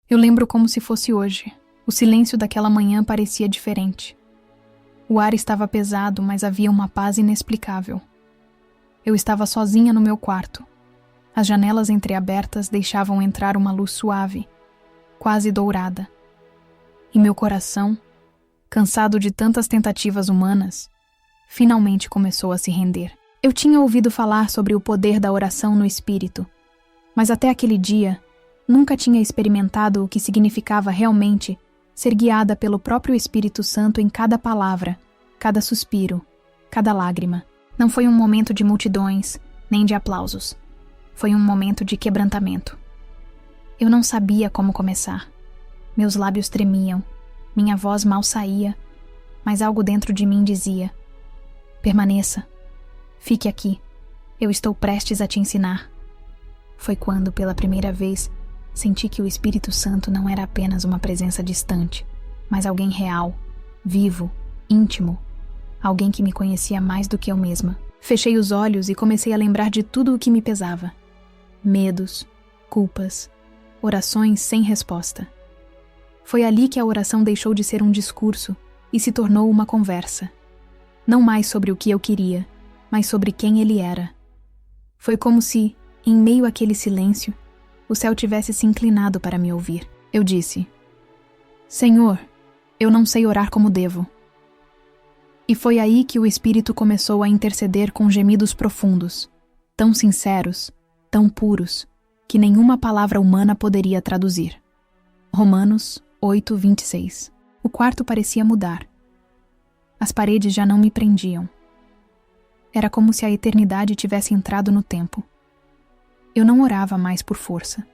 Eu lembro como se fosse hoje. O silêncio daquela manhã parecia diferente. O ar estava pesado, mas havia uma paz inexplicável. Eu estava sozinha no meu quarto. As janelas entreabertas deixavam entrar uma luz suave, quase dourada. E meu coração, cansado de tantas tentativas humanas, finalmente começou a se render. Eu tinha ouvido falar sobre o poder da oração no espírito, mas até aquele dia, nunca tinha experimentado o que significava realmente ser guiada pelo próprio Espírito Santo em cada palavra, cada suspiro, cada lágrima. Não foi um momento de multidões, nem de aplausos. Foi um momento de quebrantamento. Eu não sabia como começar. Meus lábios tremiam, minha voz mal saía, mas algo dentro de mim dizia: permaneça, fique aqui, eu estou prestes a te ensinar. Foi quando, pela primeira vez, senti que o Espírito Santo não era apenas uma presença distante, mas alguém real, vivo, íntimo, alguém que me conhecia mais do que eu mesma. Fechei os olhos e comecei a lembrar de tudo o que me pesava. Medos, culpas, orações sem resposta. Foi ali que a oração deixou de ser um discurso e se tornou uma conversa. Não mais sobre o que eu queria, mas sobre quem ele era. Foi como se, em meio àquele silêncio, o céu tivesse se inclinado para me ouvir. Eu disse: Senhor, eu não sei orar como devo. E foi aí que o Espírito começou a interceder com gemidos profundos, tão sinceros, tão puros, que nenhuma palavra humana poderia traduzir. Romanos 8:26. O quarto parecia mudar. As paredes já não me prendiam. Era como se a eternidade tivesse entrado no tempo. Eu não orava mais por força.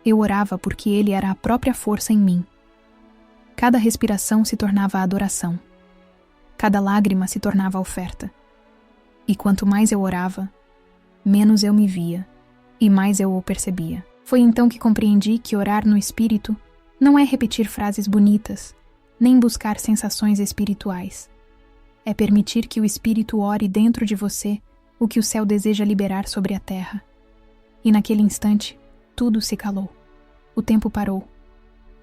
Eu orava porque ele era a própria força em mim. Cada respiração se tornava adoração. Cada lágrima se tornava oferta. E quanto mais eu orava, menos eu me via e mais eu o percebia. Foi então que compreendi que orar no Espírito não é repetir frases bonitas, nem buscar sensações espirituais. É permitir que o Espírito ore dentro de você o que o céu deseja liberar sobre a terra. E naquele instante, tudo se calou. O tempo parou.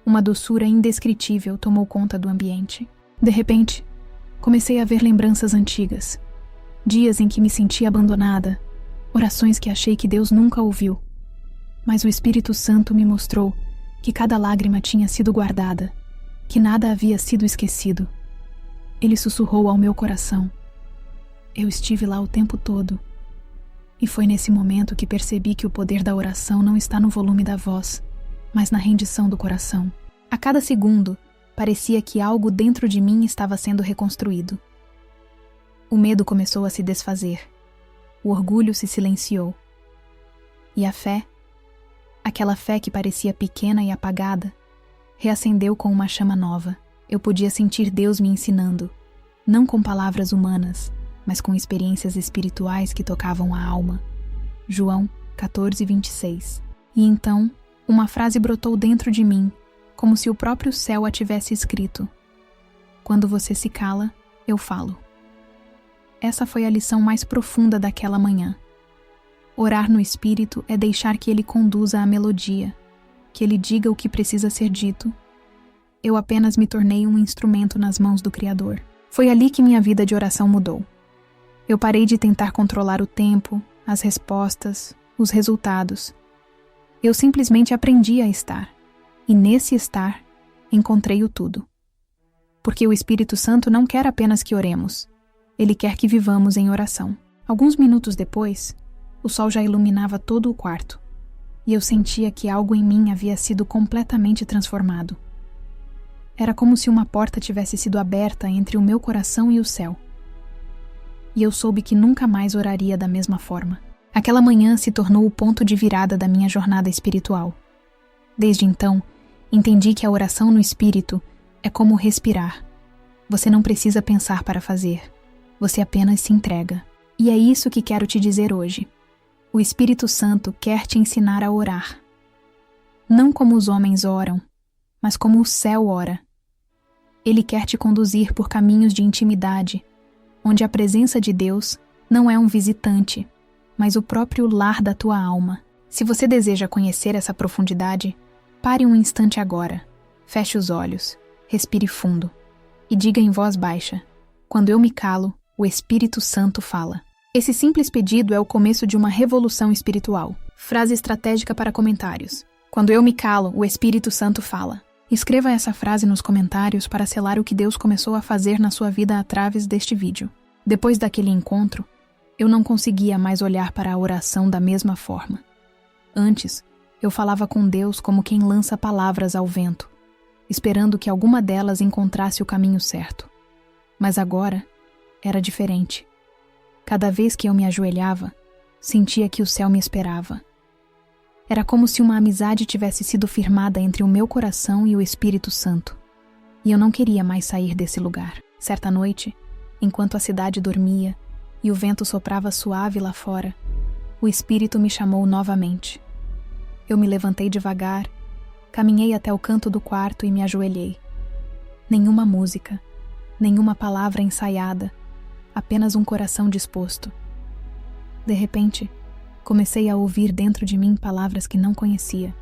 Uma doçura indescritível tomou conta do ambiente. De repente, comecei a ver lembranças antigas. Dias em que me senti abandonada, orações que achei que Deus nunca ouviu. Mas o Espírito Santo me mostrou que cada lágrima tinha sido guardada, que nada havia sido esquecido. Ele sussurrou ao meu coração. Eu estive lá o tempo todo. E foi nesse momento que percebi que o poder da oração não está no volume da voz, mas na rendição do coração. A cada segundo, parecia que algo dentro de mim estava sendo reconstruído. O medo começou a se desfazer. O orgulho se silenciou. E a fé, aquela fé que parecia pequena e apagada, reacendeu com uma chama nova. Eu podia sentir Deus me ensinando, não com palavras humanas, mas com experiências espirituais que tocavam a alma. João 14:26. E então, uma frase brotou dentro de mim, como se o próprio céu a tivesse escrito: quando você se cala, eu falo. Essa foi a lição mais profunda daquela manhã. Orar no Espírito é deixar que ele conduza a melodia, que ele diga o que precisa ser dito. Eu apenas me tornei um instrumento nas mãos do Criador. Foi ali que minha vida de oração mudou. Eu parei de tentar controlar o tempo, as respostas, os resultados. Eu simplesmente aprendi a estar. E nesse estar, encontrei o tudo. Porque o Espírito Santo não quer apenas que oremos. Ele quer que vivamos em oração. Alguns minutos depois, o sol já iluminava todo o quarto. E eu sentia que algo em mim havia sido completamente transformado. Era como se uma porta tivesse sido aberta entre o meu coração e o céu. E eu soube que nunca mais oraria da mesma forma. Aquela manhã se tornou o ponto de virada da minha jornada espiritual. Desde então, entendi que a oração no Espírito é como respirar. Você não precisa pensar para fazer. Você apenas se entrega. E é isso que quero te dizer hoje. O Espírito Santo quer te ensinar a orar. Não como os homens oram, mas como o céu ora. Ele quer te conduzir por caminhos de intimidade, onde a presença de Deus não é um visitante, mas o próprio lar da tua alma. Se você deseja conhecer essa profundidade, Pare um instante agora, feche os olhos, respire fundo e diga em voz baixa: quando eu me calo, o Espírito Santo fala. Esse simples pedido é o começo de uma revolução espiritual. Frase estratégica para comentários: quando eu me calo, o Espírito Santo fala. Escreva essa frase nos comentários para selar o que Deus começou a fazer na sua vida através deste vídeo. Depois daquele encontro, eu não conseguia mais olhar para a oração da mesma forma. Antes, eu falava com Deus como quem lança palavras ao vento, esperando que alguma delas encontrasse o caminho certo. Mas agora, era diferente. Cada vez que eu me ajoelhava, sentia que o céu me esperava. Era como se uma amizade tivesse sido firmada entre o meu coração e o Espírito Santo. E eu não queria mais sair desse lugar. Certa noite, enquanto a cidade dormia e o vento soprava suave lá fora, o Espírito me chamou novamente. Eu me levantei devagar, caminhei até o canto do quarto e me ajoelhei. Nenhuma música, nenhuma palavra ensaiada, apenas um coração disposto. De repente, comecei a ouvir dentro de mim palavras que não conhecia,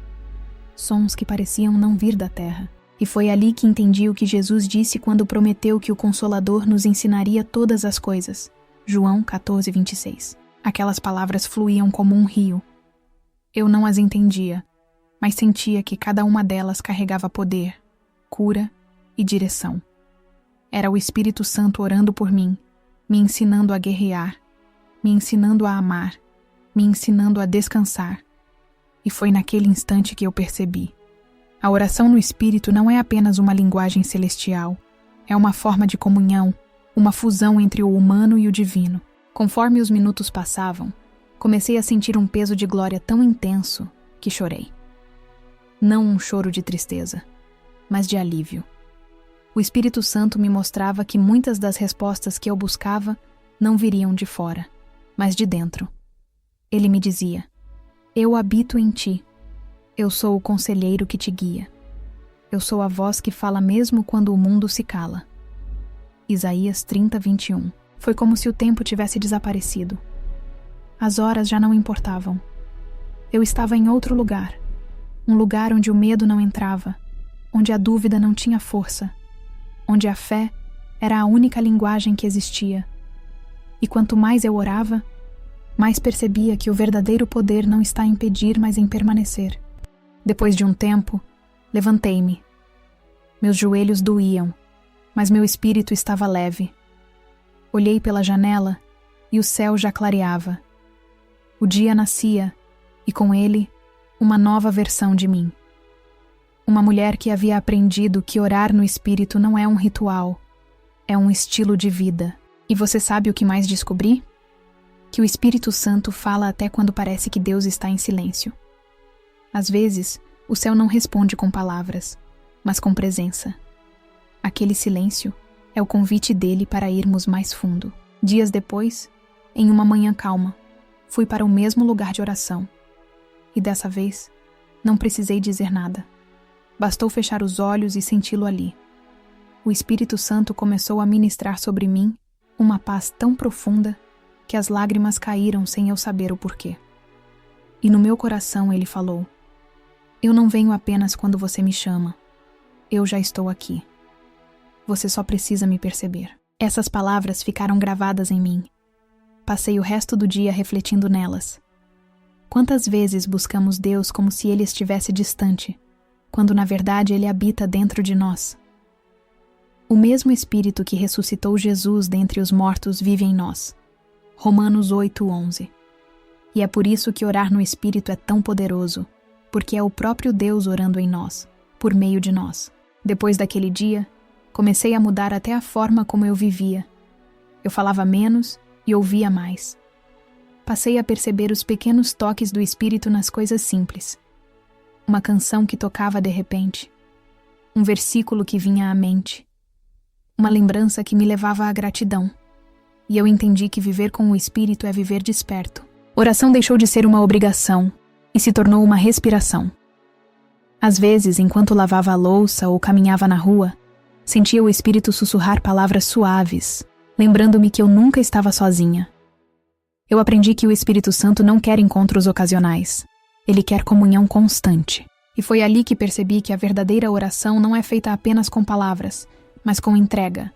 sons que pareciam não vir da terra. E foi ali que entendi o que Jesus disse quando prometeu que o Consolador nos ensinaria todas as coisas. João 14:26. Aquelas palavras fluíam como um rio. Eu não as entendia, mas sentia que cada uma delas carregava poder, cura e direção. Era o Espírito Santo orando por mim, me ensinando a guerrear, me ensinando a amar, me ensinando a descansar. E foi naquele instante que eu percebi: a oração no Espírito não é apenas uma linguagem celestial, é uma forma de comunhão, uma fusão entre o humano e o divino. Conforme os minutos passavam, comecei a sentir um peso de glória tão intenso que chorei. Não um choro de tristeza, mas de alívio. O Espírito Santo me mostrava que muitas das respostas que eu buscava não viriam de fora, mas de dentro. Ele me dizia: eu habito em ti. Eu sou o conselheiro que te guia. Eu sou a voz que fala mesmo quando o mundo se cala. Isaías 30:21. Foi como se o tempo tivesse desaparecido. As horas já não importavam. Eu estava em outro lugar. Um lugar onde o medo não entrava, onde a dúvida não tinha força, onde a fé era a única linguagem que existia. E quanto mais eu orava, mais percebia que o verdadeiro poder não está em pedir, mas em permanecer. Depois de um tempo, levantei-me. Meus joelhos doíam, mas meu espírito estava leve. Olhei pela janela e o céu já clareava. O dia nascia e, com ele, uma nova versão de mim. Uma mulher que havia aprendido que orar no Espírito não é um ritual, é um estilo de vida. E você sabe o que mais descobri? Que o Espírito Santo fala até quando parece que Deus está em silêncio. Às vezes, o céu não responde com palavras, mas com presença. Aquele silêncio é o convite dele para irmos mais fundo. Dias depois, em uma manhã calma, fui para o mesmo lugar de oração. E dessa vez, não precisei dizer nada. Bastou fechar os olhos e senti-lo ali. O Espírito Santo começou a ministrar sobre mim uma paz tão profunda que as lágrimas caíram sem eu saber o porquê. E no meu coração ele falou: eu não venho apenas quando você me chama. Eu já estou aqui. Você só precisa me perceber. Essas palavras ficaram gravadas em mim. Passei o resto do dia refletindo nelas. Quantas vezes buscamos Deus como se Ele estivesse distante, quando na verdade Ele habita dentro de nós? O mesmo Espírito que ressuscitou Jesus dentre os mortos vive em nós. Romanos 8:11. E é por isso que orar no Espírito é tão poderoso, porque é o próprio Deus orando em nós, por meio de nós. Depois daquele dia, comecei a mudar até a forma como eu vivia. Eu falava menos e ouvia mais. Passei a perceber os pequenos toques do Espírito nas coisas simples. Uma canção que tocava de repente. Um versículo que vinha à mente. Uma lembrança que me levava à gratidão. E eu entendi que viver com o Espírito é viver desperto. Oração deixou de ser uma obrigação e se tornou uma respiração. Às vezes, enquanto lavava a louça ou caminhava na rua, sentia o Espírito sussurrar palavras suaves, lembrando-me que eu nunca estava sozinha. Eu aprendi que o Espírito Santo não quer encontros ocasionais. Ele quer comunhão constante. E foi ali que percebi que a verdadeira oração não é feita apenas com palavras, mas com entrega.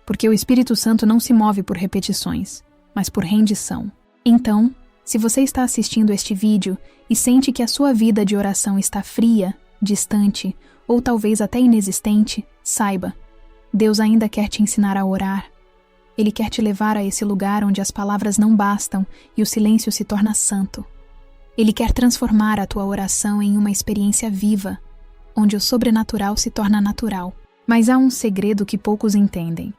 Porque o Espírito Santo não se move por repetições, mas por rendição. Então, se você está assistindo este vídeo e sente que a sua vida de oração está fria, distante ou talvez até inexistente, saiba, Deus ainda quer te ensinar a orar. Ele quer te levar a esse lugar onde as palavras não bastam e o silêncio se torna santo. Ele quer transformar a tua oração em uma experiência viva, onde o sobrenatural se torna natural. Mas há um segredo que poucos entendem.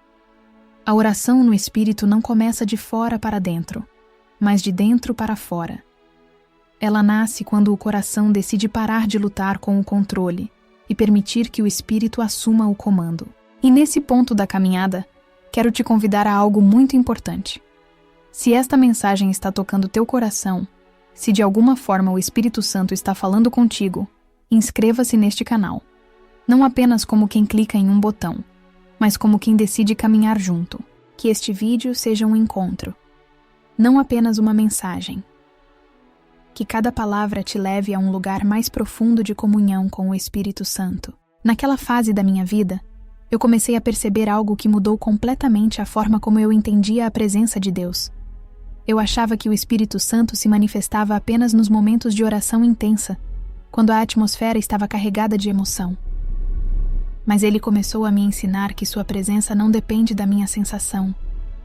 A oração no Espírito não começa de fora para dentro, mas de dentro para fora. Ela nasce quando o coração decide parar de lutar com o controle e permitir que o Espírito assuma o comando. E nesse ponto da caminhada, quero te convidar a algo muito importante. Se esta mensagem está tocando teu coração, se de alguma forma o Espírito Santo está falando contigo, inscreva-se neste canal. Não apenas como quem clica em um botão, mas como quem decide caminhar junto. Que este vídeo seja um encontro, não apenas uma mensagem. Que cada palavra te leve a um lugar mais profundo de comunhão com o Espírito Santo. Naquela fase da minha vida, eu comecei a perceber algo que mudou completamente a forma como eu entendia a presença de Deus. Eu achava que o Espírito Santo se manifestava apenas nos momentos de oração intensa, quando a atmosfera estava carregada de emoção. Mas ele começou a me ensinar que sua presença não depende da minha sensação,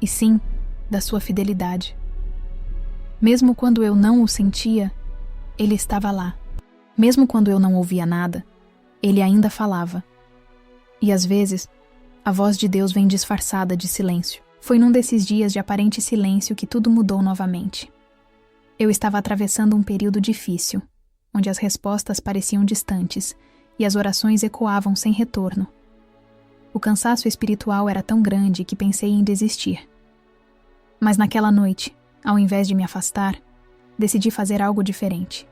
e sim da sua fidelidade. Mesmo quando eu não o sentia, ele estava lá. Mesmo quando eu não ouvia nada, ele ainda falava. E às vezes, a voz de Deus vem disfarçada de silêncio. Foi num desses dias de aparente silêncio que tudo mudou novamente. Eu estava atravessando um período difícil, onde as respostas pareciam distantes e as orações ecoavam sem retorno. O cansaço espiritual era tão grande que pensei em desistir. Mas naquela noite, ao invés de me afastar, decidi fazer algo diferente.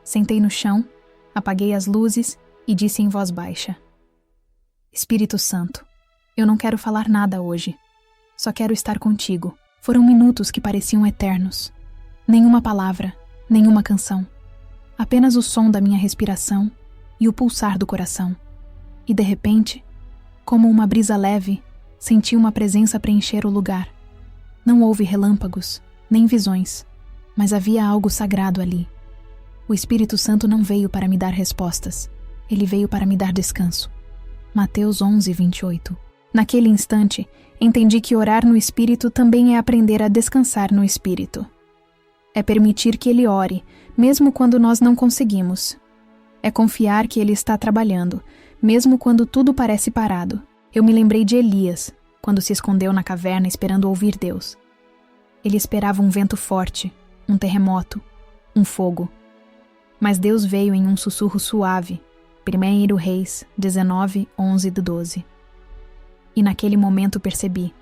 Sentei no chão, apaguei as luzes e disse em voz baixa: Espírito Santo, eu não quero falar nada hoje. Só quero estar contigo. Foram minutos que pareciam eternos. Nenhuma palavra, nenhuma canção. Apenas o som da minha respiração e o pulsar do coração. E de repente, como uma brisa leve, senti uma presença preencher o lugar. Não houve relâmpagos, nem visões, mas havia algo sagrado ali. O Espírito Santo não veio para me dar respostas. Ele veio para me dar descanso. Mateus 11:28. Naquele instante, entendi que orar no Espírito também é aprender a descansar no Espírito. É permitir que Ele ore, mesmo quando nós não conseguimos. É confiar que Ele está trabalhando, mesmo quando tudo parece parado. Eu me lembrei de Elias, quando se escondeu na caverna esperando ouvir Deus. Ele esperava um vento forte, um terremoto, um fogo. Mas Deus veio em um sussurro suave. 1 Reis 19:11-12. E naquele momento percebi: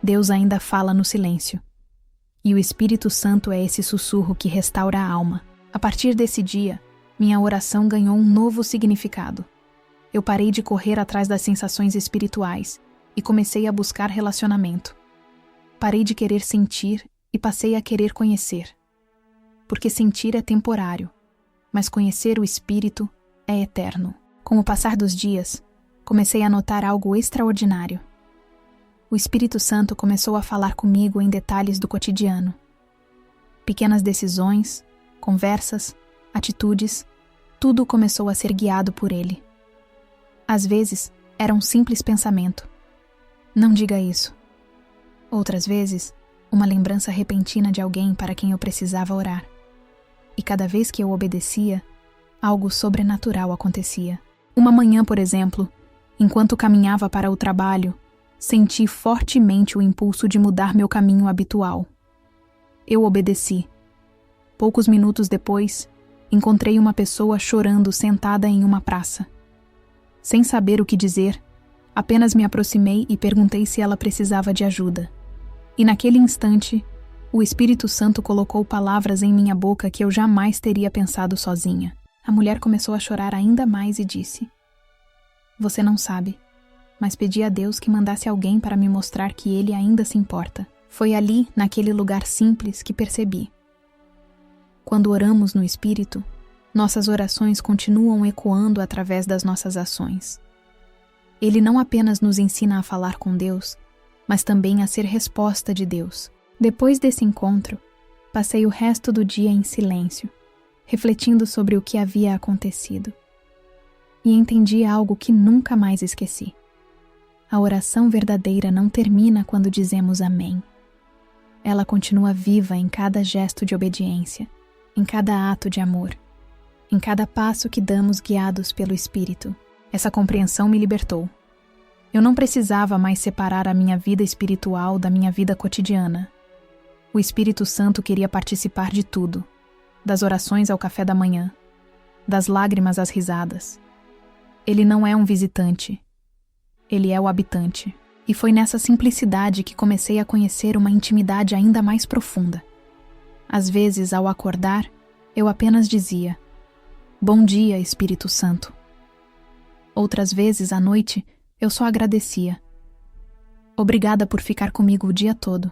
Deus ainda fala no silêncio. E o Espírito Santo é esse sussurro que restaura a alma. A partir desse dia, minha oração ganhou um novo significado. Eu parei de correr atrás das sensações espirituais e comecei a buscar relacionamento. Parei de querer sentir e passei a querer conhecer. Porque sentir é temporário, mas conhecer o Espírito é eterno. Com o passar dos dias, comecei a notar algo extraordinário. O Espírito Santo começou a falar comigo em detalhes do cotidiano. Pequenas decisões, conversas, atitudes, tudo começou a ser guiado por ele. Às vezes, era um simples pensamento. Não diga isso. Outras vezes, uma lembrança repentina de alguém para quem eu precisava orar. E cada vez que eu obedecia, algo sobrenatural acontecia. Uma manhã, por exemplo, enquanto caminhava para o trabalho, senti fortemente o impulso de mudar meu caminho habitual. Eu obedeci. Poucos minutos depois, encontrei uma pessoa chorando sentada em uma praça. Sem saber o que dizer, apenas me aproximei e perguntei se ela precisava de ajuda. E naquele instante, o Espírito Santo colocou palavras em minha boca que eu jamais teria pensado sozinha. A mulher começou a chorar ainda mais e disse: Você não sabe, mas pedi a Deus que mandasse alguém para me mostrar que Ele ainda se importa. Foi ali, naquele lugar simples, que percebi. Quando oramos no Espírito, Nossas orações continuam ecoando através das nossas ações. Ele não apenas nos ensina a falar com Deus, mas também a ser resposta de Deus. Depois desse encontro, passei o resto do dia em silêncio, refletindo sobre o que havia acontecido. E entendi algo que nunca mais esqueci. A oração verdadeira não termina quando dizemos amém. Ela continua viva em cada gesto de obediência, em cada ato de amor, em cada passo que damos guiados pelo Espírito. Essa compreensão me libertou. Eu não precisava mais separar a minha vida espiritual da minha vida cotidiana. O Espírito Santo queria participar de tudo, das orações ao café da manhã, das lágrimas às risadas. Ele não é um visitante, ele é o habitante. E foi nessa simplicidade que comecei a conhecer uma intimidade ainda mais profunda. Às vezes, ao acordar, eu apenas dizia: "Bom dia, Espírito Santo." Outras vezes, à noite, eu só agradecia: "Obrigada por ficar comigo o dia todo."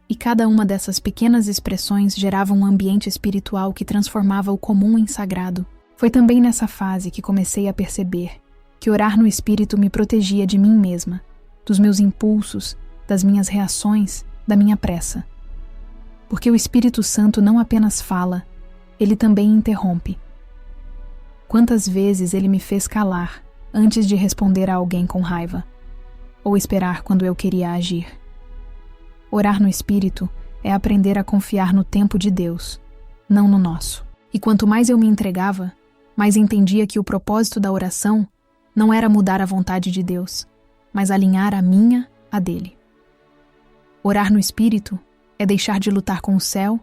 E cada uma dessas pequenas expressões gerava um ambiente espiritual que transformava o comum em sagrado. Foi também nessa fase que comecei a perceber que orar no Espírito me protegia de mim mesma, dos meus impulsos, das minhas reações, da minha pressa. Porque o Espírito Santo não apenas fala, ele também interrompe. Quantas vezes ele me fez calar antes de responder a alguém com raiva, ou esperar quando eu queria agir. Orar no Espírito é aprender a confiar no tempo de Deus, não no nosso. E quanto mais eu me entregava, mais entendia que o propósito da oração não era mudar a vontade de Deus, mas alinhar a minha à dele. Orar no Espírito é deixar de lutar com o céu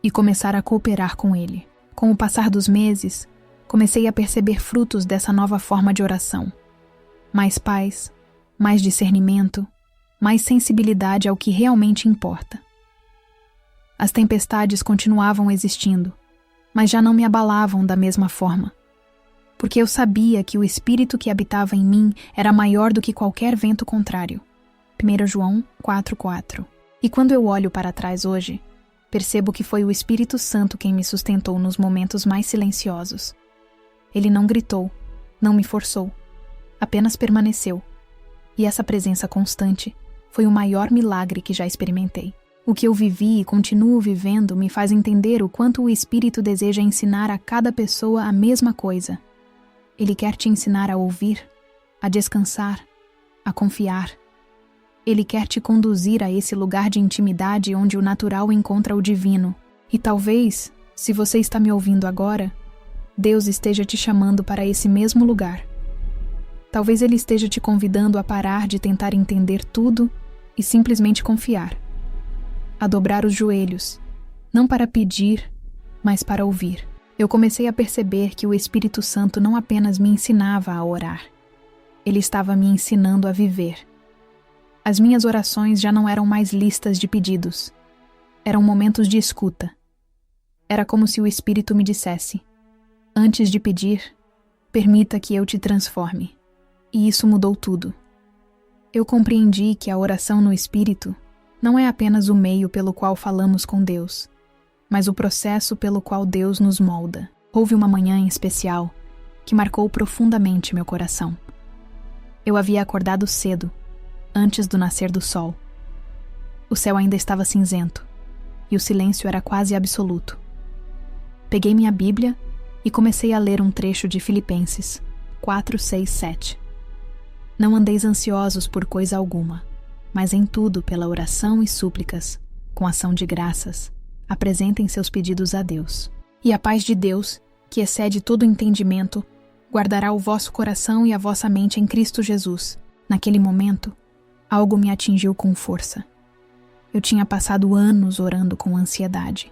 e começar a cooperar com ele. Com o passar dos meses, comecei a perceber frutos dessa nova forma de oração. Mais paz, mais discernimento, mais sensibilidade ao que realmente importa. As tempestades continuavam existindo, mas já não me abalavam da mesma forma. Porque eu sabia que o Espírito que habitava em mim era maior do que qualquer vento contrário. 1 João 4,4. E quando eu olho para trás hoje, percebo que foi o Espírito Santo quem me sustentou nos momentos mais silenciosos. Ele não gritou, não me forçou, apenas permaneceu. E essa presença constante foi o maior milagre que já experimentei. O que eu vivi e continuo vivendo me faz entender o quanto o Espírito deseja ensinar a cada pessoa a mesma coisa. Ele quer te ensinar a ouvir, a descansar, a confiar. Ele quer te conduzir a esse lugar de intimidade onde o natural encontra o divino. E talvez, se você está me ouvindo agora, Deus esteja te chamando para esse mesmo lugar. Talvez Ele esteja te convidando a parar de tentar entender tudo e simplesmente confiar. A dobrar os joelhos, não para pedir, mas para ouvir. Eu comecei a perceber que o Espírito Santo não apenas me ensinava a orar. Ele estava me ensinando a viver. As minhas orações já não eram mais listas de pedidos. Eram momentos de escuta. Era como se o Espírito me dissesse: "Antes de pedir, permita que eu te transforme." E isso mudou tudo. Eu compreendi que a oração no Espírito não é apenas o meio pelo qual falamos com Deus, mas o processo pelo qual Deus nos molda. Houve uma manhã em especial que marcou profundamente meu coração. Eu havia acordado cedo, antes do nascer do sol. O céu ainda estava cinzento, e o silêncio era quase absoluto. Peguei minha Bíblia e comecei a ler um trecho de Filipenses 4, 6, 7. "Não andeis ansiosos por coisa alguma, mas em tudo, pela oração e súplicas, com ação de graças, apresentem seus pedidos a Deus. E a paz de Deus, que excede todo entendimento, guardará o vosso coração e a vossa mente em Cristo Jesus." Naquele momento, algo me atingiu com força. Eu tinha passado anos orando com ansiedade.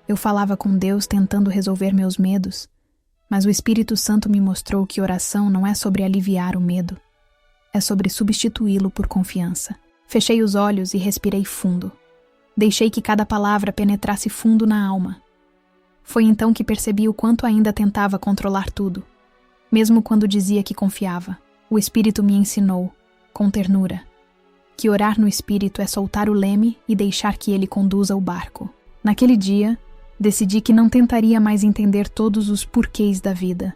Eu falava com Deus tentando resolver meus medos, mas o Espírito Santo me mostrou que oração não é sobre aliviar o medo, é sobre substituí-lo por confiança. Fechei os olhos e respirei fundo. Deixei que cada palavra penetrasse fundo na alma. Foi então que percebi o quanto ainda tentava controlar tudo. Mesmo quando dizia que confiava, o Espírito me ensinou, com ternura, que orar no Espírito é soltar o leme e deixar que ele conduza o barco. Naquele dia, Decidi que não tentaria mais entender todos os porquês da vida.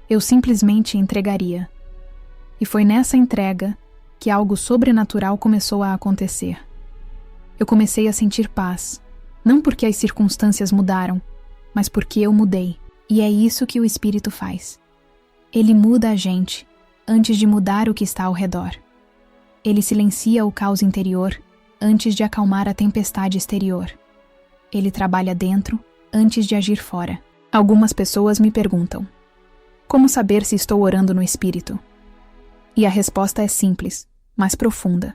Eu simplesmente entregaria. E foi nessa entrega que algo sobrenatural começou a acontecer. Eu comecei a sentir paz, não porque as circunstâncias mudaram, mas porque eu mudei. E é isso que o Espírito faz. Ele muda a gente antes de mudar o que está ao redor. Ele silencia o caos interior antes de acalmar a tempestade exterior. Ele trabalha dentro antes de agir fora. Algumas pessoas me perguntam: como saber se estou orando no Espírito? E a resposta é simples, mas profunda.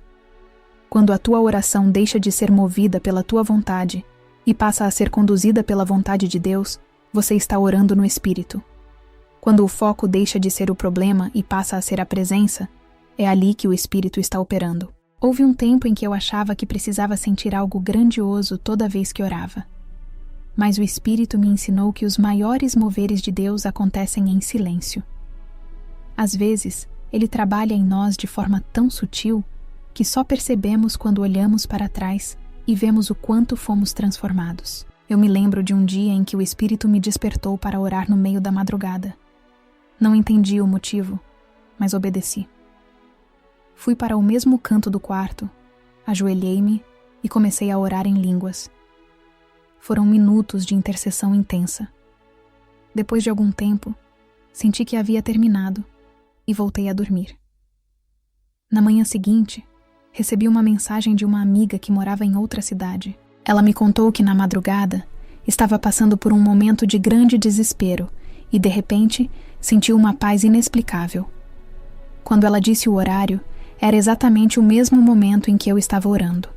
Quando a tua oração deixa de ser movida pela tua vontade e passa a ser conduzida pela vontade de Deus, você está orando no Espírito. Quando o foco deixa de ser o problema e passa a ser a presença, é ali que o Espírito está operando. Houve um tempo em que eu achava que precisava sentir algo grandioso toda vez que orava. Mas o Espírito me ensinou que os maiores moveres de Deus acontecem em silêncio. Às vezes, Ele trabalha em nós de forma tão sutil que só percebemos quando olhamos para trás e vemos o quanto fomos transformados. Eu me lembro de um dia em que o Espírito me despertou para orar no meio da madrugada. Não entendi o motivo, mas obedeci. Fui para o mesmo canto do quarto, ajoelhei-me e comecei a orar em línguas. Foram minutos de intercessão intensa. Depois de algum tempo, senti que havia terminado e voltei a dormir. Na manhã seguinte, recebi uma mensagem de uma amiga que morava em outra cidade. Ela me contou que na madrugada estava passando por um momento de grande desespero e, de repente, sentiu uma paz inexplicável. Quando ela disse o horário, era exatamente o mesmo momento em que eu estava orando.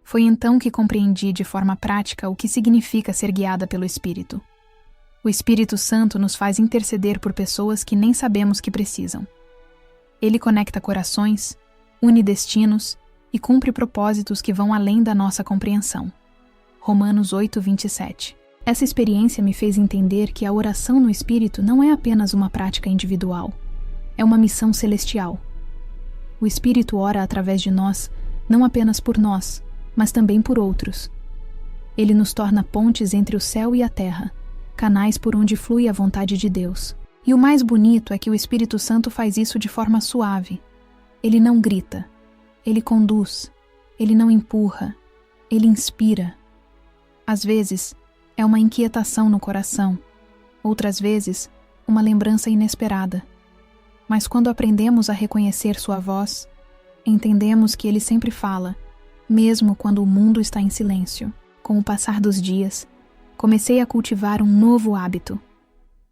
Foi então que compreendi de forma prática o que significa ser guiada pelo Espírito. O Espírito Santo nos faz interceder por pessoas que nem sabemos que precisam. Ele conecta corações, une destinos e cumpre propósitos que vão além da nossa compreensão. Romanos 8:27. Essa experiência me fez entender que a oração no Espírito não é apenas uma prática individual, é uma missão celestial. O Espírito ora através de nós, não apenas por nós, mas também por outros. Ele nos torna pontes entre o céu e a terra, canais por onde flui a vontade de Deus. E o mais bonito é que o Espírito Santo faz isso de forma suave. Ele não grita, ele conduz, ele não empurra, ele inspira. Às vezes, é uma inquietação no coração, outras vezes, uma lembrança inesperada. Mas quando aprendemos a reconhecer sua voz, entendemos que ele sempre fala, mesmo quando o mundo está em silêncio. Com o passar dos dias, comecei a cultivar um novo hábito.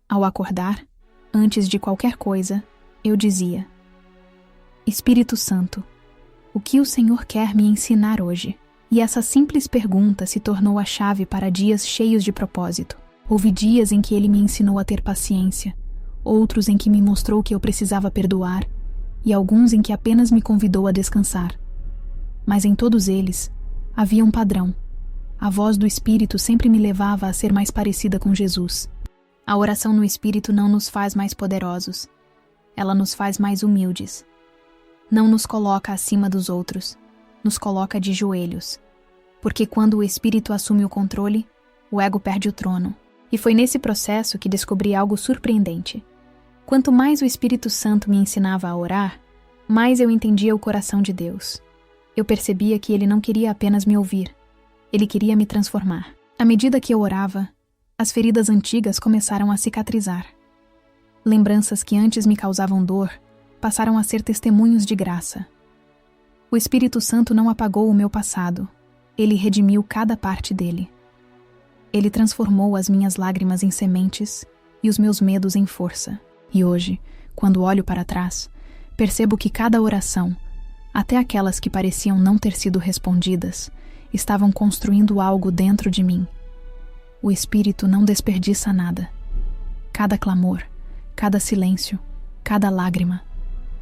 Ao acordar, antes de qualquer coisa, eu dizia: Espírito Santo, o que o Senhor quer me ensinar hoje? E essa simples pergunta se tornou a chave para dias cheios de propósito. Houve dias em que ele me ensinou a ter paciência, outros em que me mostrou que eu precisava perdoar, e alguns em que apenas me convidou a descansar. Mas em todos eles, havia um padrão. A voz do Espírito sempre me levava a ser mais parecida com Jesus. A oração no Espírito não nos faz mais poderosos. Ela nos faz mais humildes. Não nos coloca acima dos outros. Nos coloca de joelhos. Porque quando o Espírito assume o controle, o ego perde o trono. E foi nesse processo que descobri algo surpreendente. Quanto mais o Espírito Santo me ensinava a orar, mais eu entendia o coração de Deus. Eu percebia que ele não queria apenas me ouvir. Ele queria me transformar. À medida que eu orava, as feridas antigas começaram a cicatrizar. Lembranças que antes me causavam dor passaram a ser testemunhos de graça. O Espírito Santo não apagou o meu passado. Ele redimiu cada parte dele. Ele transformou as minhas lágrimas em sementes e os meus medos em força. E hoje, quando olho para trás, percebo que cada oração, até aquelas que pareciam não ter sido respondidas, estavam construindo algo dentro de mim. O Espírito não desperdiça nada. Cada clamor, cada silêncio, cada lágrima,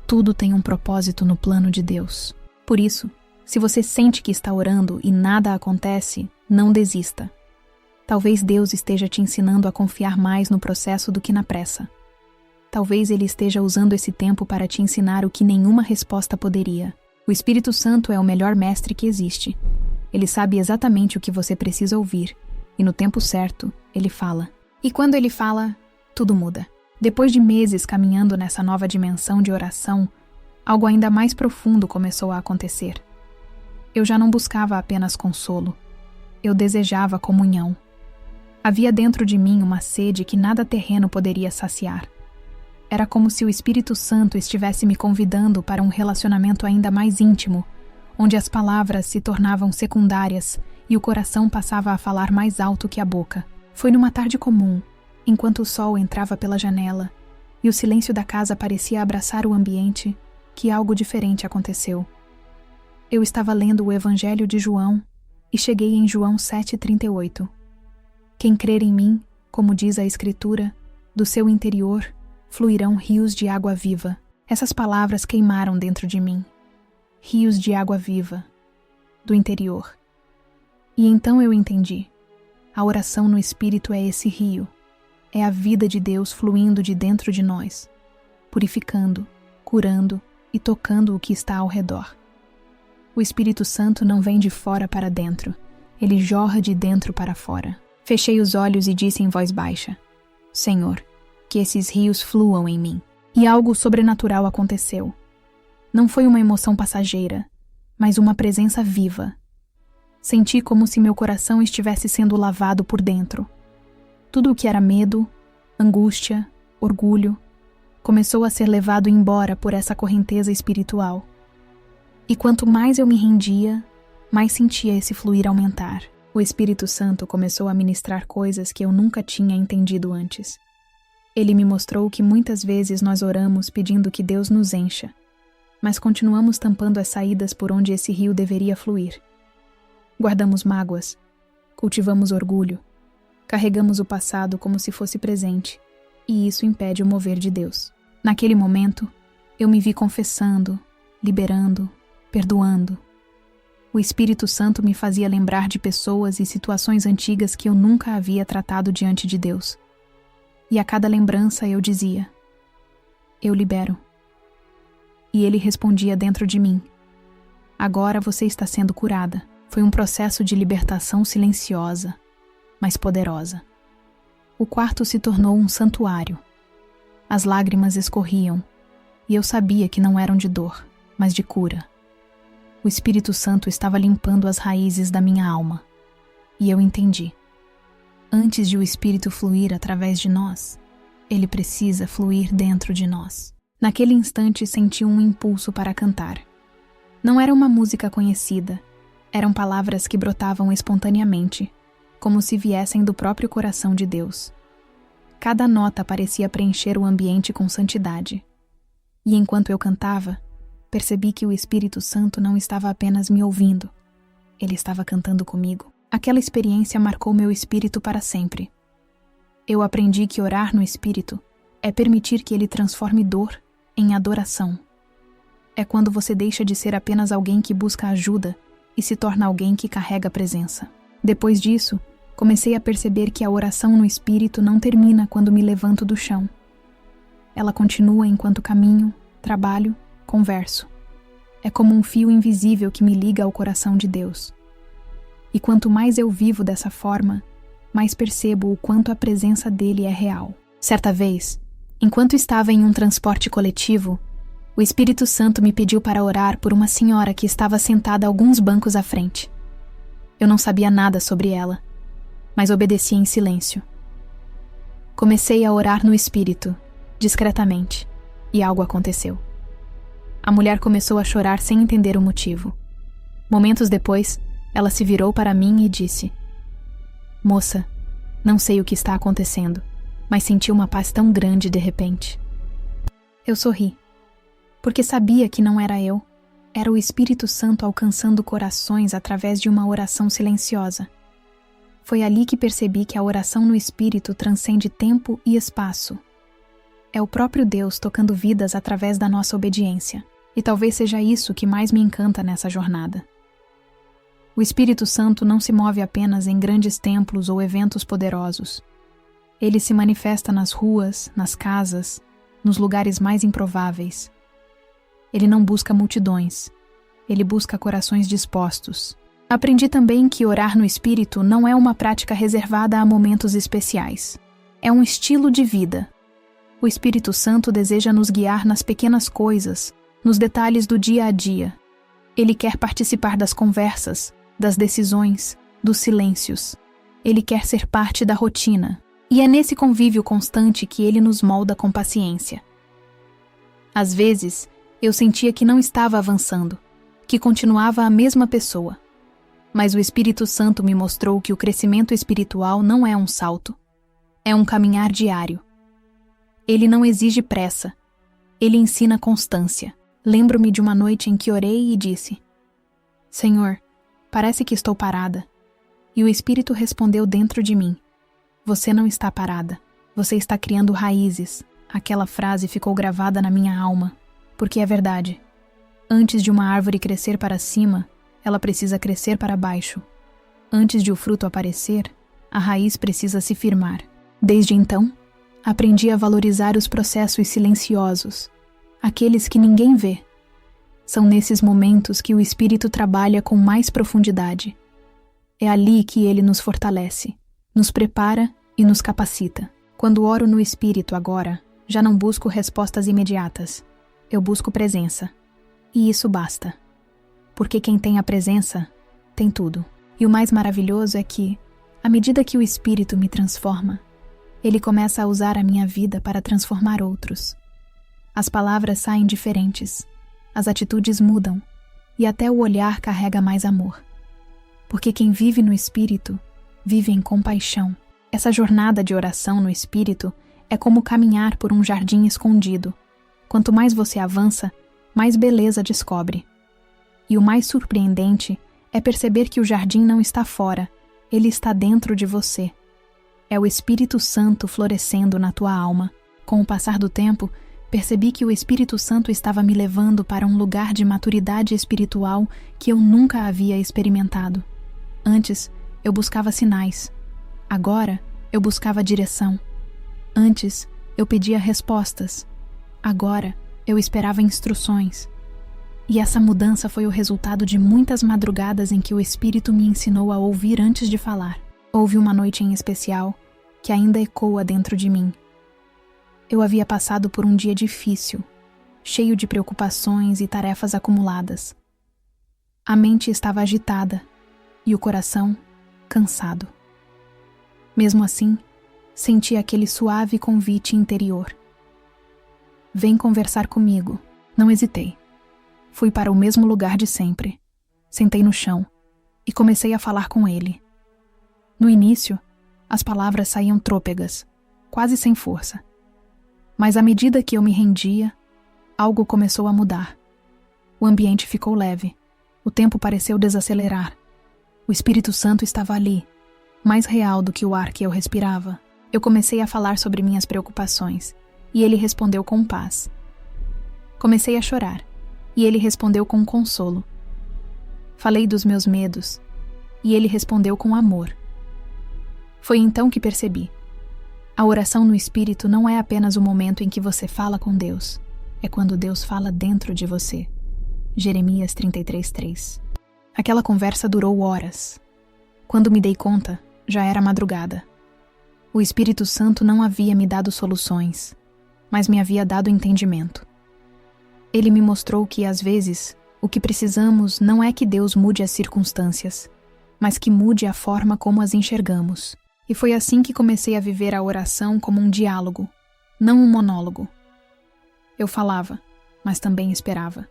tudo tem um propósito no plano de Deus. Por isso, se você sente que está orando e nada acontece, não desista. Talvez Deus esteja te ensinando a confiar mais no processo do que na pressa. Talvez Ele esteja usando esse tempo para te ensinar o que nenhuma resposta poderia. O Espírito Santo é o melhor mestre que existe. Ele sabe exatamente o que você precisa ouvir e no tempo certo, ele fala. E quando ele fala, tudo muda. Depois de meses caminhando nessa nova dimensão de oração, algo ainda mais profundo começou a acontecer. Eu já não buscava apenas consolo. Eu desejava comunhão. Havia dentro de mim uma sede que nada terreno poderia saciar. Era como se o Espírito Santo estivesse me convidando para um relacionamento ainda mais íntimo, onde as palavras se tornavam secundárias e o coração passava a falar mais alto que a boca. Foi numa tarde comum, enquanto o sol entrava pela janela e o silêncio da casa parecia abraçar o ambiente, que algo diferente aconteceu. Eu estava lendo o Evangelho de João e cheguei em João 7,38. Quem crer em mim, como diz a Escritura, do seu interior fluirão rios de água viva. Essas palavras queimaram dentro de mim. Rios de água viva, do interior. E então eu entendi. A oração no Espírito é esse rio. É a vida de Deus fluindo de dentro de nós, purificando, curando e tocando o que está ao redor. O Espírito Santo não vem de fora para dentro, ele jorra de dentro para fora. Fechei os olhos e disse em voz baixa: Senhor, que esses rios fluam em mim. E algo sobrenatural aconteceu. Não foi uma emoção passageira, mas uma presença viva. Senti como se meu coração estivesse sendo lavado por dentro. Tudo o que era medo, angústia, orgulho, começou a ser levado embora por essa correnteza espiritual. E quanto mais eu me rendia, mais sentia esse fluir aumentar. O Espírito Santo começou a ministrar coisas que eu nunca tinha entendido antes. Ele me mostrou que muitas vezes nós oramos pedindo que Deus nos encha, mas continuamos tampando as saídas por onde esse rio deveria fluir. Guardamos mágoas, cultivamos orgulho, carregamos o passado como se fosse presente, e isso impede o mover de Deus. Naquele momento, eu me vi confessando, liberando, perdoando. O Espírito Santo me fazia lembrar de pessoas e situações antigas que eu nunca havia tratado diante de Deus. E a cada lembrança eu dizia: eu libero. E ele respondia dentro de mim: agora você está sendo curada. Foi um processo de libertação silenciosa, mas poderosa. O quarto se tornou um santuário. As lágrimas escorriam, e eu sabia que não eram de dor, mas de cura. O Espírito Santo estava limpando as raízes da minha alma. E eu entendi. Antes de o Espírito fluir através de nós, ele precisa fluir dentro de nós. Naquele instante senti um impulso para cantar. Não era uma música conhecida, eram palavras que brotavam espontaneamente, como se viessem do próprio coração de Deus. Cada nota parecia preencher o ambiente com santidade. E enquanto eu cantava, percebi que o Espírito Santo não estava apenas me ouvindo, ele estava cantando comigo. Aquela experiência marcou meu espírito para sempre. Eu aprendi que orar no Espírito é permitir que ele transforme dor em adoração. É quando você deixa de ser apenas alguém que busca ajuda e se torna alguém que carrega a presença. Depois disso, comecei a perceber que a oração no Espírito não termina quando me levanto do chão. Ela continua enquanto caminho, trabalho, converso. É como um fio invisível que me liga ao coração de Deus. E quanto mais eu vivo dessa forma, mais percebo o quanto a presença dele é real. Certa vez, enquanto estava em um transporte coletivo, o Espírito Santo me pediu para orar por uma senhora que estava sentada alguns bancos à frente. Eu não sabia nada sobre ela, mas obedeci em silêncio. Comecei a orar no Espírito, discretamente, e algo aconteceu. A mulher começou a chorar sem entender o motivo. Momentos depois, ela se virou para mim e disse: Moça, não sei o que está acontecendo, mas senti uma paz tão grande de repente. Eu sorri, porque sabia que não era eu, era o Espírito Santo alcançando corações através de uma oração silenciosa. Foi ali que percebi que a oração no Espírito transcende tempo e espaço. É o próprio Deus tocando vidas através da nossa obediência, e talvez seja isso que mais me encanta nessa jornada. O Espírito Santo não se move apenas em grandes templos ou eventos poderosos. Ele se manifesta nas ruas, nas casas, nos lugares mais improváveis. Ele não busca multidões. Ele busca corações dispostos. Aprendi também que orar no Espírito não é uma prática reservada a momentos especiais. É um estilo de vida. O Espírito Santo deseja nos guiar nas pequenas coisas, nos detalhes do dia a dia. Ele quer participar das conversas, das decisões, dos silêncios. Ele quer ser parte da rotina. E é nesse convívio constante que ele nos molda com paciência. Às vezes, eu sentia que não estava avançando, que continuava a mesma pessoa. Mas o Espírito Santo me mostrou que o crescimento espiritual não é um salto. É um caminhar diário. Ele não exige pressa. Ele ensina constância. Lembro-me de uma noite em que orei e disse: Senhor, parece que estou parada. E o Espírito respondeu dentro de mim: Você não está parada. Você está criando raízes. Aquela frase ficou gravada na minha alma, porque é verdade. Antes de uma árvore crescer para cima, ela precisa crescer para baixo. Antes de o fruto aparecer, a raiz precisa se firmar. Desde então, aprendi a valorizar os processos silenciosos, aqueles que ninguém vê. São nesses momentos que o Espírito trabalha com mais profundidade. É ali que ele nos fortalece, nos prepara e nos capacita. Quando oro no Espírito agora, já não busco respostas imediatas. Eu busco presença. E isso basta. Porque quem tem a presença, tem tudo. E o mais maravilhoso é que, à medida que o Espírito me transforma, ele começa a usar a minha vida para transformar outros. As palavras saem diferentes, as atitudes mudam, e até o olhar carrega mais amor. Porque quem vive no Espírito, vive em compaixão. Essa jornada de oração no Espírito é como caminhar por um jardim escondido. Quanto mais você avança, mais beleza descobre. E o mais surpreendente é perceber que o jardim não está fora, ele está dentro de você. É o Espírito Santo florescendo na tua alma. Com o passar do tempo, percebi que o Espírito Santo estava me levando para um lugar de maturidade espiritual que eu nunca havia experimentado. Antes, eu buscava sinais. Agora, eu buscava direção. Antes, eu pedia respostas. Agora, eu esperava instruções. E essa mudança foi o resultado de muitas madrugadas em que o Espírito me ensinou a ouvir antes de falar. Houve uma noite em especial que ainda ecoa dentro de mim. Eu havia passado por um dia difícil, cheio de preocupações e tarefas acumuladas. A mente estava agitada e o coração cansado. Mesmo assim, senti aquele suave convite interior. Vem conversar comigo. Não hesitei. Fui para o mesmo lugar de sempre. Sentei no chão e comecei a falar com ele. No início, as palavras saíam trôpegas, quase sem força. Mas à medida que eu me rendia, algo começou a mudar. O ambiente ficou leve. O tempo pareceu desacelerar. O Espírito Santo estava ali, mais real do que o ar que eu respirava. Eu comecei a falar sobre minhas preocupações, e ele respondeu com paz. Comecei a chorar, e ele respondeu com consolo. Falei dos meus medos, e ele respondeu com amor. Foi então que percebi. A oração no Espírito não é apenas o momento em que você fala com Deus, é quando Deus fala dentro de você. Jeremias 33:3. Aquela conversa durou horas. Quando me dei conta, já era madrugada. O Espírito Santo não havia me dado soluções, mas me havia dado entendimento. Ele me mostrou que, às vezes, o que precisamos não é que Deus mude as circunstâncias, mas que mude a forma como as enxergamos. E foi assim que comecei a viver a oração como um diálogo, não um monólogo. Eu falava, mas também esperava.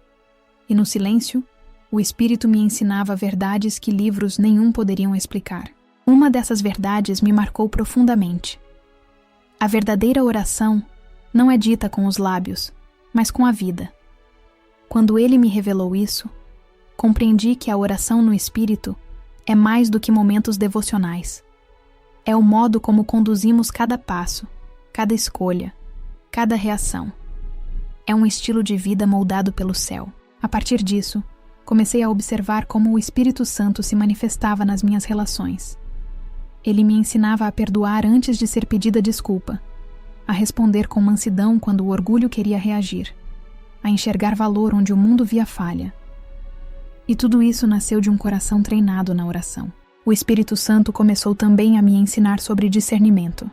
E no silêncio, o Espírito me ensinava verdades que livros nenhum poderiam explicar. Uma dessas verdades me marcou profundamente. A verdadeira oração não é dita com os lábios, mas com a vida. Quando ele me revelou isso, compreendi que a oração no Espírito é mais do que momentos devocionais. É o modo como conduzimos cada passo, cada escolha, cada reação. É um estilo de vida moldado pelo céu. A partir disso, comecei a observar como o Espírito Santo se manifestava nas minhas relações. Ele me ensinava a perdoar antes de ser pedida desculpa, a responder com mansidão quando o orgulho queria reagir, a enxergar valor onde o mundo via falha. E tudo isso nasceu de um coração treinado na oração. O Espírito Santo começou também a me ensinar sobre discernimento.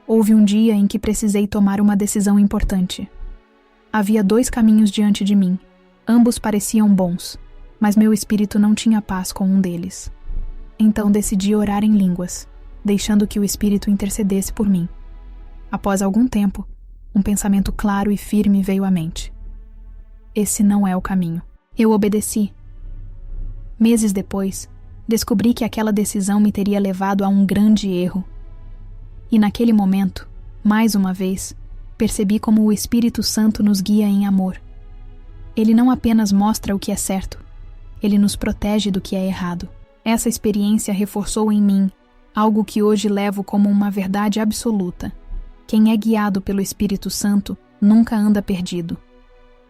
Houve um dia em que precisei tomar uma decisão importante. Havia 2 caminhos diante de mim. Ambos pareciam bons, mas meu espírito não tinha paz com um deles. Então decidi orar em línguas, deixando que o Espírito intercedesse por mim. Após algum tempo, um pensamento claro e firme veio à mente. Esse não é o caminho. Eu obedeci. Meses depois, descobri que aquela decisão me teria levado a um grande erro. E naquele momento, mais uma vez, percebi como o Espírito Santo nos guia em amor. Ele não apenas mostra o que é certo, ele nos protege do que é errado. Essa experiência reforçou em mim algo que hoje levo como uma verdade absoluta. Quem é guiado pelo Espírito Santo nunca anda perdido.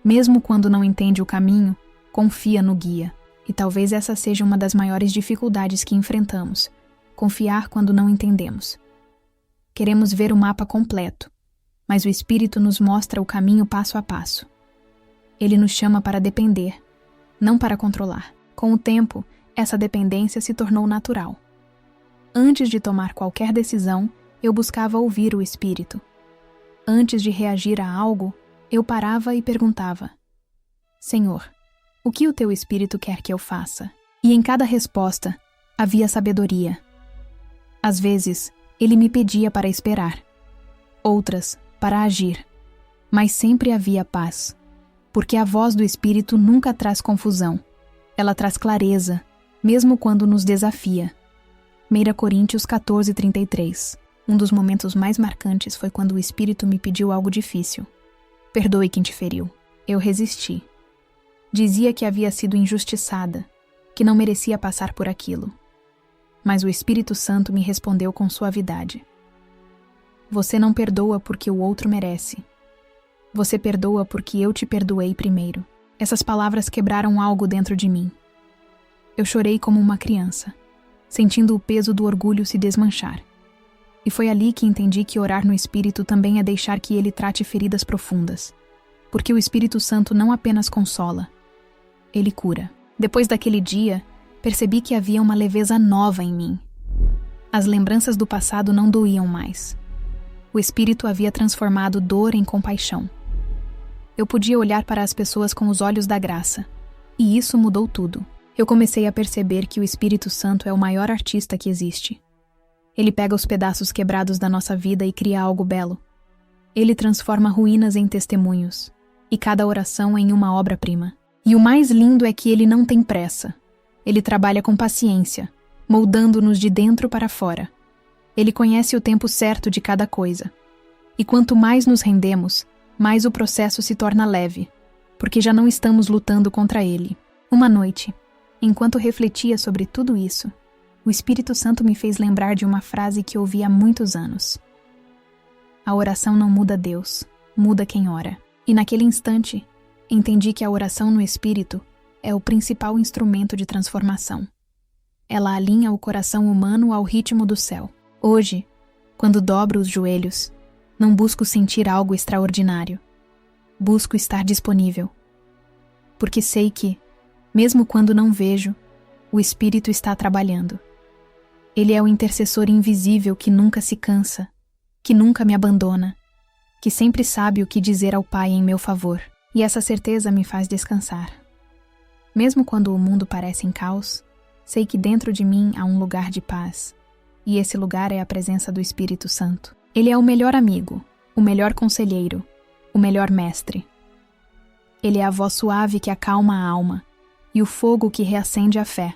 Mesmo quando não entende o caminho, confia no guia. E talvez essa seja uma das maiores dificuldades que enfrentamos: confiar quando não entendemos. Queremos ver o mapa completo, mas o Espírito nos mostra o caminho passo a passo. Ele nos chama para depender, não para controlar. Com o tempo, essa dependência se tornou natural. Antes de tomar qualquer decisão, eu buscava ouvir o Espírito. Antes de reagir a algo, eu parava e perguntava: Senhor, o que o teu Espírito quer que eu faça? E em cada resposta, havia sabedoria. Às vezes, ele me pedia para esperar. Outras, para agir. Mas sempre havia paz. Porque a voz do Espírito nunca traz confusão. Ela traz clareza, mesmo quando nos desafia. 1 Coríntios 14:33. Um dos momentos mais marcantes foi quando o Espírito me pediu algo difícil. Perdoe quem te feriu. Eu resisti. Dizia que havia sido injustiçada, que não merecia passar por aquilo. Mas o Espírito Santo me respondeu com suavidade. Você não perdoa porque o outro merece. Você perdoa porque eu te perdoei primeiro. Essas palavras quebraram algo dentro de mim. Eu chorei como uma criança, sentindo o peso do orgulho se desmanchar. E foi ali que entendi que orar no Espírito também é deixar que ele trate feridas profundas. Porque o Espírito Santo não apenas consola, ele cura. Depois daquele dia, percebi que havia uma leveza nova em mim. As lembranças do passado não doíam mais. O Espírito havia transformado dor em compaixão. Eu podia olhar para as pessoas com os olhos da graça. E isso mudou tudo. Eu comecei a perceber que o Espírito Santo é o maior artista que existe. Ele pega os pedaços quebrados da nossa vida e cria algo belo. Ele transforma ruínas em testemunhos, e cada oração em uma obra-prima. E o mais lindo é que ele não tem pressa. Ele trabalha com paciência, moldando-nos de dentro para fora. Ele conhece o tempo certo de cada coisa. E quanto mais nos rendemos, mais o processo se torna leve, porque já não estamos lutando contra ele. Uma noite, enquanto refletia sobre tudo isso, o Espírito Santo me fez lembrar de uma frase que ouvi há muitos anos. A oração não muda Deus, muda quem ora. E naquele instante, entendi que a oração no Espírito é o principal instrumento de transformação. Ela alinha o coração humano ao ritmo do céu. Hoje, quando dobro os joelhos, não busco sentir algo extraordinário. Busco estar disponível. Porque sei que, mesmo quando não vejo, o Espírito está trabalhando. Ele é o intercessor invisível que nunca se cansa, que nunca me abandona, que sempre sabe o que dizer ao Pai em meu favor. E essa certeza me faz descansar. Mesmo quando o mundo parece em caos, sei que dentro de mim há um lugar de paz. E esse lugar é a presença do Espírito Santo. Ele é o melhor amigo, o melhor conselheiro, o melhor mestre. Ele é a voz suave que acalma a alma e o fogo que reacende a fé.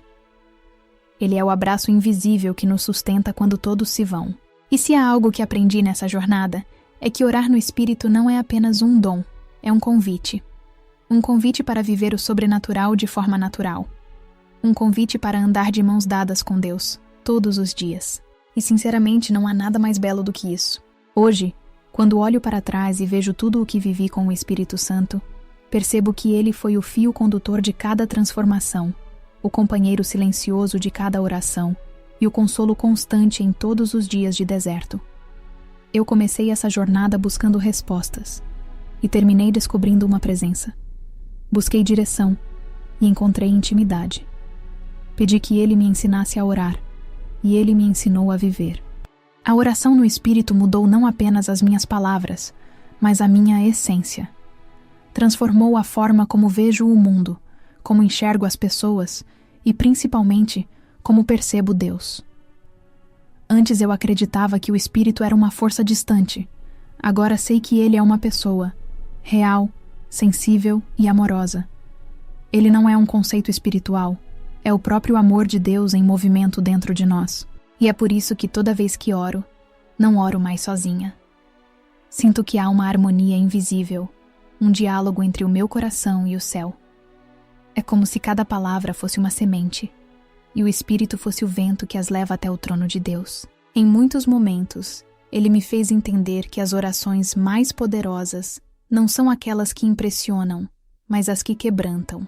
Ele é o abraço invisível que nos sustenta quando todos se vão. E se há algo que aprendi nessa jornada, é que orar no Espírito não é apenas um dom, é um convite. Um convite para viver o sobrenatural de forma natural. Um convite para andar de mãos dadas com Deus, todos os dias. E sinceramente não há nada mais belo do que isso. Hoje, quando olho para trás e vejo tudo o que vivi com o Espírito Santo, percebo que ele foi o fio condutor de cada transformação, o companheiro silencioso de cada oração e o consolo constante em todos os dias de deserto. Eu comecei essa jornada buscando respostas e terminei descobrindo uma presença. Busquei direção e encontrei intimidade. Pedi que ele me ensinasse a orar, e ele me ensinou a viver. A oração no Espírito mudou não apenas as minhas palavras, mas a minha essência. Transformou a forma como vejo o mundo, como enxergo as pessoas e, principalmente, como percebo Deus. Antes eu acreditava que o Espírito era uma força distante. Agora sei que ele é uma pessoa, real, sensível e amorosa. Ele não é um conceito espiritual, é o próprio amor de Deus em movimento dentro de nós. E é por isso que toda vez que oro, não oro mais sozinha. Sinto que há uma harmonia invisível, um diálogo entre o meu coração e o céu. É como se cada palavra fosse uma semente, e o Espírito fosse o vento que as leva até o trono de Deus. Em muitos momentos, ele me fez entender que as orações mais poderosas não são aquelas que impressionam, mas as que quebrantam.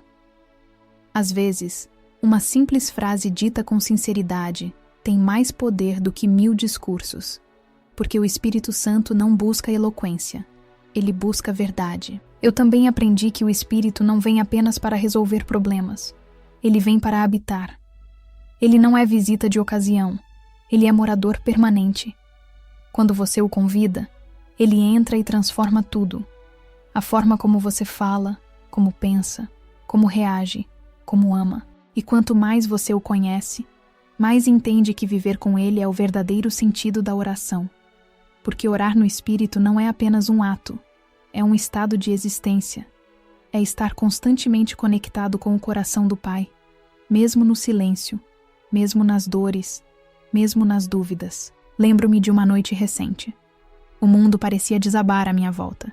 Às vezes, uma simples frase dita com sinceridade tem mais poder do que 1000 discursos, porque o Espírito Santo não busca eloquência, ele busca verdade. Eu também aprendi que o Espírito não vem apenas para resolver problemas, ele vem para habitar. Ele não é visita de ocasião, ele é morador permanente. Quando você o convida, ele entra e transforma tudo. A forma como você fala, como pensa, como reage, como ama. E quanto mais você o conhece, mais entende que viver com ele é o verdadeiro sentido da oração. Porque orar no Espírito não é apenas um ato, é um estado de existência. É estar constantemente conectado com o coração do Pai, mesmo no silêncio, mesmo nas dores, mesmo nas dúvidas. Lembro-me de uma noite recente. O mundo parecia desabar à minha volta.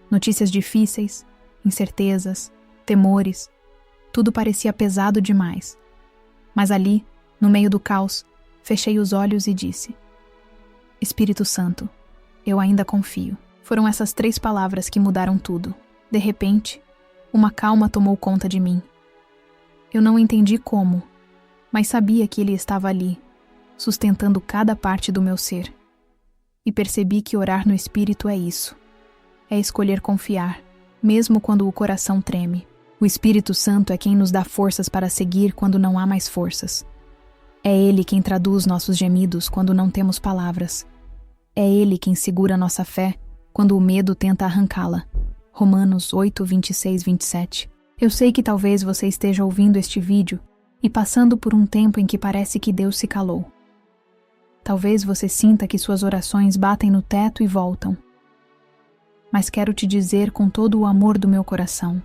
Notícias difíceis, incertezas, temores, tudo parecia pesado demais. Mas ali, no meio do caos, fechei os olhos e disse: Espírito Santo, eu ainda confio. Foram essas 3 palavras que mudaram tudo. De repente, uma calma tomou conta de mim. Eu não entendi como, mas sabia que ele estava ali, sustentando cada parte do meu ser. E percebi que orar no Espírito é isso. É escolher confiar, mesmo quando o coração treme. O Espírito Santo é quem nos dá forças para seguir quando não há mais forças. É ele quem traduz nossos gemidos quando não temos palavras. É ele quem segura nossa fé quando o medo tenta arrancá-la. Romanos 8, 26, 27. Eu sei que talvez você esteja ouvindo este vídeo e passando por um tempo em que parece que Deus se calou. Talvez você sinta que suas orações batem no teto e voltam. Mas quero te dizer com todo o amor do meu coração: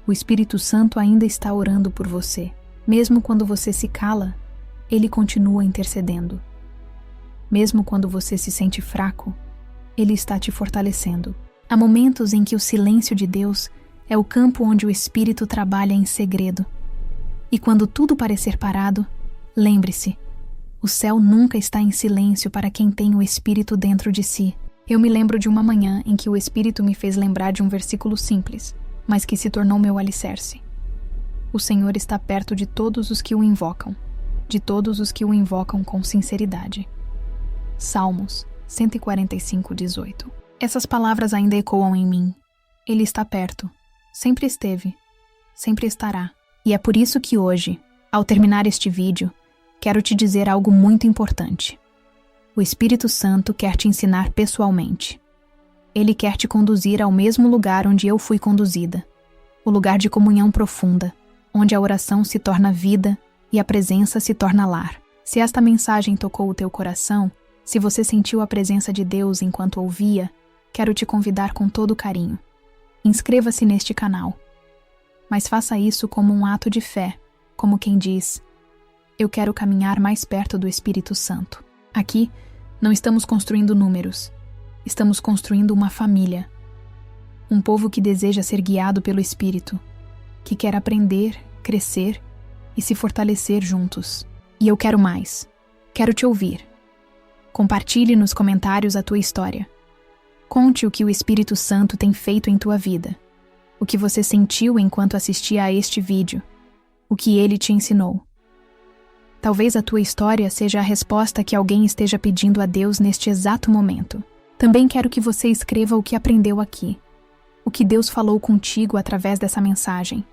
o Espírito Santo ainda está orando por você. Mesmo quando você se cala, ele continua intercedendo. Mesmo quando você se sente fraco, ele está te fortalecendo. Há momentos em que o silêncio de Deus é o campo onde o Espírito trabalha em segredo. E quando tudo parecer parado, lembre-se: o céu nunca está em silêncio para quem tem o Espírito dentro de si. Eu me lembro de uma manhã em que o Espírito me fez lembrar de um versículo simples, mas que se tornou meu alicerce. O Senhor está perto de todos os que o invocam, de todos os que o invocam com sinceridade. Salmos 145, 18. Essas palavras ainda ecoam em mim. Ele está perto, sempre esteve, sempre estará. E é por isso que hoje, ao terminar este vídeo, quero te dizer algo muito importante. O Espírito Santo quer te ensinar pessoalmente. Ele quer te conduzir ao mesmo lugar onde eu fui conduzida, o lugar de comunhão profunda, onde a oração se torna vida e a presença se torna lar. Se esta mensagem tocou o teu coração, se você sentiu a presença de Deus enquanto ouvia, quero te convidar com todo carinho. Inscreva-se neste canal. Mas faça isso como um ato de fé, como quem diz: eu quero caminhar mais perto do Espírito Santo. Aqui, não estamos construindo números. Estamos construindo uma família. Um povo que deseja ser guiado pelo Espírito, que quer aprender, crescer e se fortalecer juntos. E eu quero mais. Quero te ouvir. Compartilhe nos comentários a tua história. Conte o que o Espírito Santo tem feito em tua vida. O que você sentiu enquanto assistia a este vídeo. O que ele te ensinou. Talvez a tua história seja a resposta que alguém esteja pedindo a Deus neste exato momento. Também quero que você escreva o que aprendeu aqui. O que Deus falou contigo através dessa mensagem.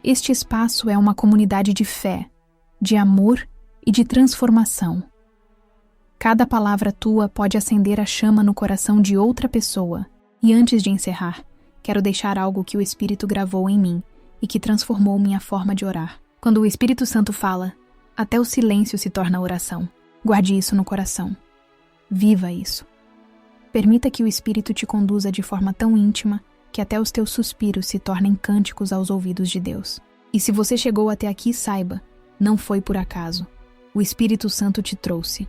Este espaço é uma comunidade de fé, de amor e de transformação. Cada palavra tua pode acender a chama no coração de outra pessoa. E antes de encerrar, quero deixar algo que o Espírito gravou em mim e que transformou minha forma de orar. Quando o Espírito Santo fala, até o silêncio se torna oração. Guarde isso no coração. Viva isso. Permita que o Espírito te conduza de forma tão íntima que até os teus suspiros se tornem cânticos aos ouvidos de Deus. E se você chegou até aqui, saiba, não foi por acaso. O Espírito Santo te trouxe.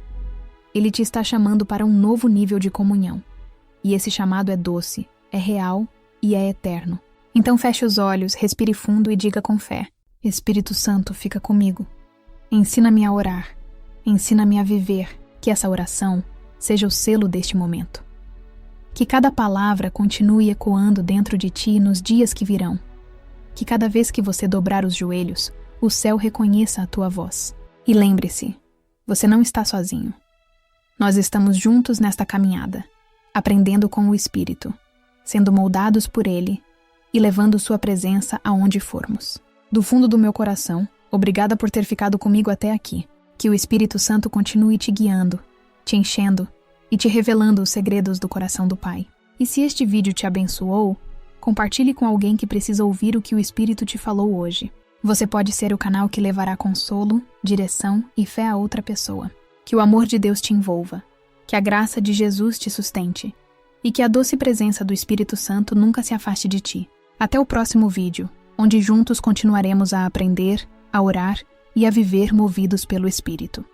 Ele te está chamando para um novo nível de comunhão. E esse chamado é doce, é real e é eterno. Então feche os olhos, respire fundo e diga com fé: Espírito Santo, fica comigo. Ensina-me a orar. Ensina-me a viver. Que essa oração seja o selo deste momento. Que cada palavra continue ecoando dentro de ti nos dias que virão. Que cada vez que você dobrar os joelhos, o céu reconheça a tua voz. E lembre-se, você não está sozinho. Nós estamos juntos nesta caminhada, aprendendo com o Espírito, sendo moldados por Ele e levando sua presença aonde formos. Do fundo do meu coração, obrigada por ter ficado comigo até aqui. Que o Espírito Santo continue te guiando, te enchendo e te revelando os segredos do coração do Pai. E se este vídeo te abençoou, compartilhe com alguém que precisa ouvir o que o Espírito te falou hoje. Você pode ser o canal que levará consolo, direção e fé a outra pessoa. Que o amor de Deus te envolva, que a graça de Jesus te sustente e que a doce presença do Espírito Santo nunca se afaste de ti. Até o próximo vídeo, onde juntos continuaremos a aprender, a orar e a viver movidos pelo Espírito.